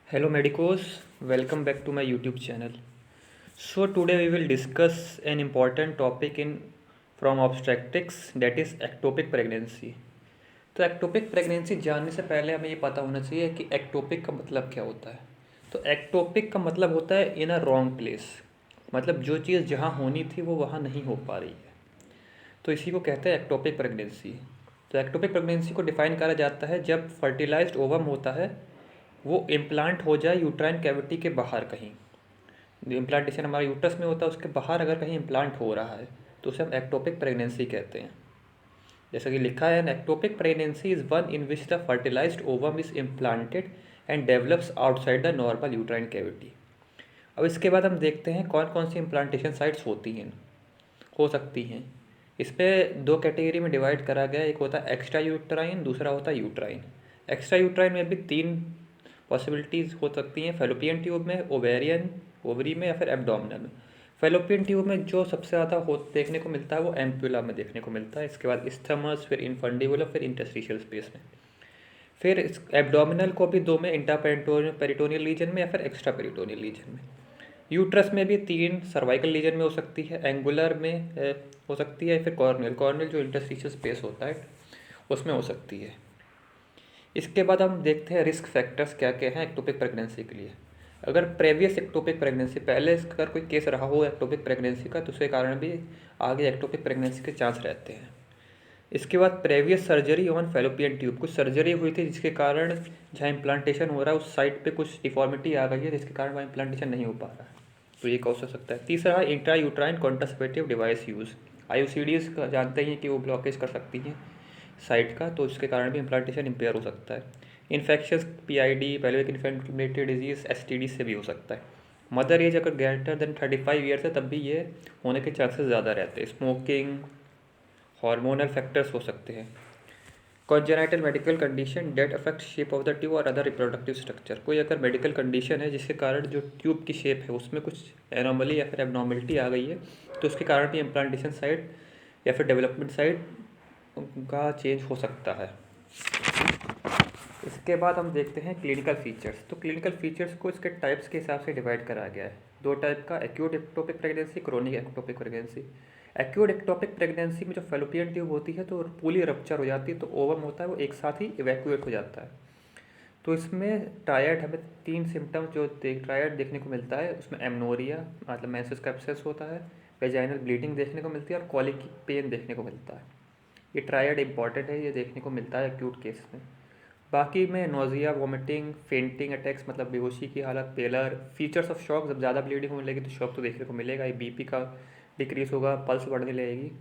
Hello medicos, welcome back to my YouTube channel. So today we will discuss an important topic in from obstetrics, that is ectopic pregnancy. तो ectopic pregnancy जानने से पहले हमें ये पता होना चाहिए कि एक्टोपिक का मतलब क्या होता है। तो एक्टोपिक का मतलब होता है इन अ रॉन्ग प्लेस, मतलब जो चीज़ जहाँ होनी थी वो वहाँ नहीं हो पा रही है, तो इसी को कहते हैं एक्टोपिक प्रेगनेंसी। तो एक्टोपिक प्रेगनेंसी को डिफाइन करा जाता है जब फर्टिलाइज्ड ओवम होता है वो इम्प्लांट हो जाए यूट्राइन कैविटी के बाहर कहीं। जो इम्प्लांटेशन हमारे यूट्रस में होता है उसके बाहर अगर कहीं इम्प्लांट हो रहा है तो उसे हम एक्टोपिक प्रेगनेंसी कहते हैं। जैसा कि लिखा है, an ectopic pregnancy is one in which the fertilised ovum is implanted and develops outside the normal uterine cavity. अब इसके बाद हम देखते हैं कौन कौन सी इम्प्लांटेशन साइट्स होती हैं, हो सकती हैं। इस पर दो कैटेगरी में डिवाइड करा गया, एक होता है एक्स्ट्रा यूट्राइन, दूसरा होता है यूट्राइन। एक्स्ट्रा यूट्राइन में भी तीन पॉसिबिलिटीज़ हो सकती हैं, फेलोपियन ट्यूब में, ओवेरियन ओवरी में, या फिर एब्डोमिनल में। फेलोपियन ट्यूब में जो सबसे ज़्यादा हो देखने को मिलता है वो एम्पुला में देखने को मिलता है, इसके बाद इस्थमस, फिर इनफंडिबुलर, फिर इंटरस्टिशियल स्पेस में। फिर इस एब्डोमिनल को भी दो में, इंटा पेरिटोनियल रीजन में या फिर एक्स्ट्रा पेरिटोनियल रीजन में। यूट्रस में भी तीन, सर्वाइकल रीजन में हो सकती है, एंगुलर में हो सकती है, फिर कॉर्नियल कॉर्नियल जो इंटरस्टिशियल स्पेस होता है उसमें हो सकती है। इसके बाद हम देखते हैं रिस्क फैक्टर्स क्या क्या हैं एक्टोपिक प्रेगनेंसी के लिए। अगर प्रेवियस एक्टोपिक प्रेगनेंसी, पहले अगर कोई केस रहा हो एक्टोपिक प्रेगनेंसी का तो उसके कारण भी आगे एक्टोपिक प्रेगनेंसी के चांस रहते हैं। इसके बाद previous surgery on fallopian tube, कुछ सर्जरी हुई थी जिसके कारण जहाँ इम्प्लांटेशन हो रहा है उस साइड पे कुछ डिफॉर्मिटी आ गई है जिसके कारण वहाँ इम्प्लांटेशन नहीं हो पा रहा है, तो ये कॉज हो सकता है। तीसरा, intra uterine contraceptive device use, IUCDs का जानते हैं कि वो ब्लॉकेज कर सकती हैं साइट का, तो इसके कारण भी इम्प्लांटेशन इम्पेयर हो सकता है। Infections, PID, pelvic inflammatory disease, STD से भी हो सकता है। मदर एज अगर ग्रेटर देन 35 ईयर्स है तब भी ये होने के चांसेस ज़्यादा रहते हैं। स्मोकिंग, हार्मोनल फैक्टर्स हो सकते हैं। Congenital medical condition date affect shape of the tube और अदर रिप्रोडक्टिव स्ट्रक्चर, कोई अगर मेडिकल कंडीशन है जिसके कारण जो ट्यूब की शेप है उसमें कुछ एनोमली या फिर एबनॉर्मलिटी आ गई है तो उसके कारण भी इम्प्लांटेशन साइट या फिर डेवलपमेंट साइट का चेंज हो सकता है। इसके बाद हम देखते हैं क्लिनिकल फीचर्स। तो क्लिनिकल फीचर्स को इसके टाइप्स के हिसाब से डिवाइड करा गया है, दो टाइप का, acute ectopic pregnancy, chronic ectopic pregnancy. Acute ectopic pregnancy में जो फेलोपियन ट्यूब होती है तो पूरी रप्चर हो जाती है, तो ओवम होता है वो एक साथ ही इवैक्यूएट हो जाता है। तो इसमें ट्रायड, हमें तीन सिम्टम्स जो ट्रायड देखने को मिलता है, उसमें एमनोरिया मतलब मेंसेस का एब्सेंस होता है, वेजाइनल ब्लीडिंग देखने को मिलती है और कॉलिक पेन देखने को मिलता है। ये ट्रायड इंपॉर्टेंट है, ये देखने को मिलता है एक्यूट केस में। बाकी में नोजिया, वोमिटिंग, फेंटिंग अटैक्स मतलब बेहोशी की हालत, पेलर, फीचर्स ऑफ शॉक, जब ज़्यादा ब्लीडिंग होने लगी तो शॉक तो देखने को मिलेगा, ये बीपी का डिक्रीज होगा, पल्स बढ़ने लगेगी।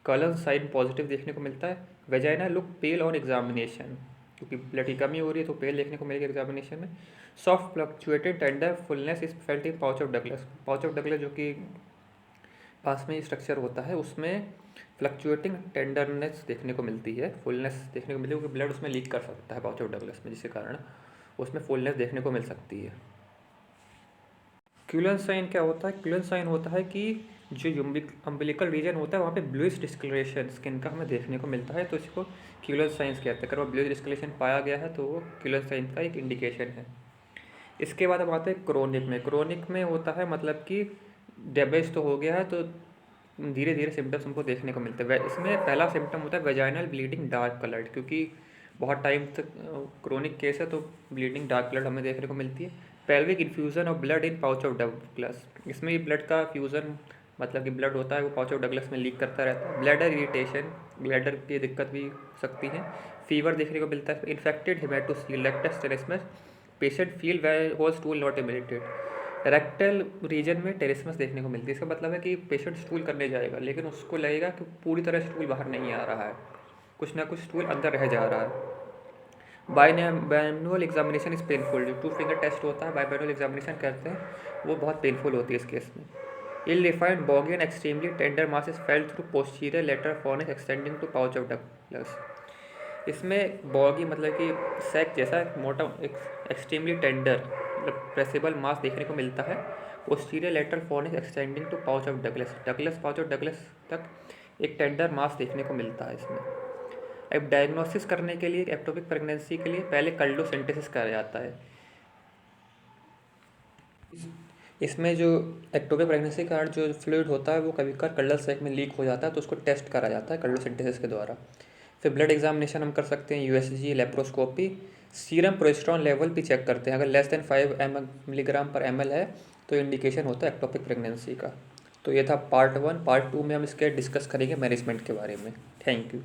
कलर साइन पॉजिटिव देखने को मिलता है। Vagina look pale on examination, क्योंकि ब्लड की कमी हो रही है तो पेल देखने को मिलेगी एग्जामिनेशन में। Soft fluctuated tender fullness is felt in pouch of Douglas, pouch of Douglas जो कि पास में स्ट्रक्चर होता है उसमें फ्लक्चुएटिंग टेंडरनेस देखने को मिलती है, फुलनेस देखने को मिलती है, क्योंकि ब्लड उसमें लीक कर सकता है पाउच ऑफ डगलस में, जिसके कारण उसमें फुलनेस देखने को मिल सकती है। क्यूलन साइन क्या होता है? क्यूलन साइन होता है कि जो अम्बिलिकल रीजन होता है वहाँ पे ब्लूइश डिस्कलरेशन स्किन का हमें देखने को मिलता है, तो इसको क्यूलन साइंस कहते हैं। अगर वो ब्लूइश डिस्कलरेशन पाया गया है तो वो क्यूलन साइन का एक इंडिकेशन है। इसके बाद हम आते हैं क्रोनिक में। क्रोनिक में होता है मतलब कि डैमेज तो हो गया है तो धीरे धीरे सिम्टम्स हमको देखने को मिलते हैं। इसमें पहला सिम्टम होता है वेजाइनल ब्लीडिंग डार्क कलर्ड, क्योंकि बहुत टाइम तक क्रोनिक केस है तो ब्लीडिंग डार्क कलर्ड हमें देखने को मिलती है। Pelvic infusion of blood in pouch of Douglas, इसमें भी ब्लड का फ्यूज़न मतलब कि ब्लड होता है वो पाउच ऑफ डगलस में लीक करता रहता है। ब्लैडर इरिटेशन, ब्लैडर की दिक्कत भी हो सकती है। फीवर देखने को मिलता है। Infected hematocele lectus tenesmus, patient feel whole stool not emitted. Rectal region में टेरिस्मस देखने को मिलती है, इसका मतलब है कि पेशेंट स्टूल करने जाएगा लेकिन उसको लगेगा कि पूरी तरह स्टूल बाहर नहीं आ रहा है, कुछ ना कुछ स्टूल अंदर रह जा रहा है। बाइमैनुअल एग्जामिनेशन इज पेनफुल, जो 2 फिंगर टेस्ट होता है बाइमैनुअल एग्जामिनेशन करते हैं वो बहुत पेनफुल होती है इस केस में। Ill defined boggy and extremely tender mass is felt through posterior lateral fornix extending to pouch of Douglas. इसमें बॉगी मतलब कि सैक जैसा मोटा एक एक्सट्रीमली टेंडर मतलब प्रेसिबल मास देखने को मिलता है। Posterior lateral fornix extending to pouch of Douglas, Douglas pouch of Douglas तक एक टेंडर मास देखने को मिलता है इसमें। अब डायग्नोसिस करने के लिए एक्टोपिक प्रेगनेंसी के लिए पहले कल्डोसिंथेसिस करा जाता है। इसमें जो एक्टोपिक प्रेगनेंसी का जो फ्लूइड होता है वो कभी कभार कलर सैक में लीक हो जाता है, तो उसको टेस्ट करा जाता है कलर सिंथेसिस के द्वारा। फिर ब्लड एग्जामिनेशन हम कर सकते हैं, USG, laparoscopy. Serum progesterone level भी चेक करते हैं, अगर लेस देन 5 मिलीग्राम/ml है तो इंडिकेशन होता है एक्टोपिक प्रेगनेंसी का। तो ये था पार्ट 1। पार्ट 2 में हम इसके डिस्कस करेंगे मैनेजमेंट के बारे में। Thank you.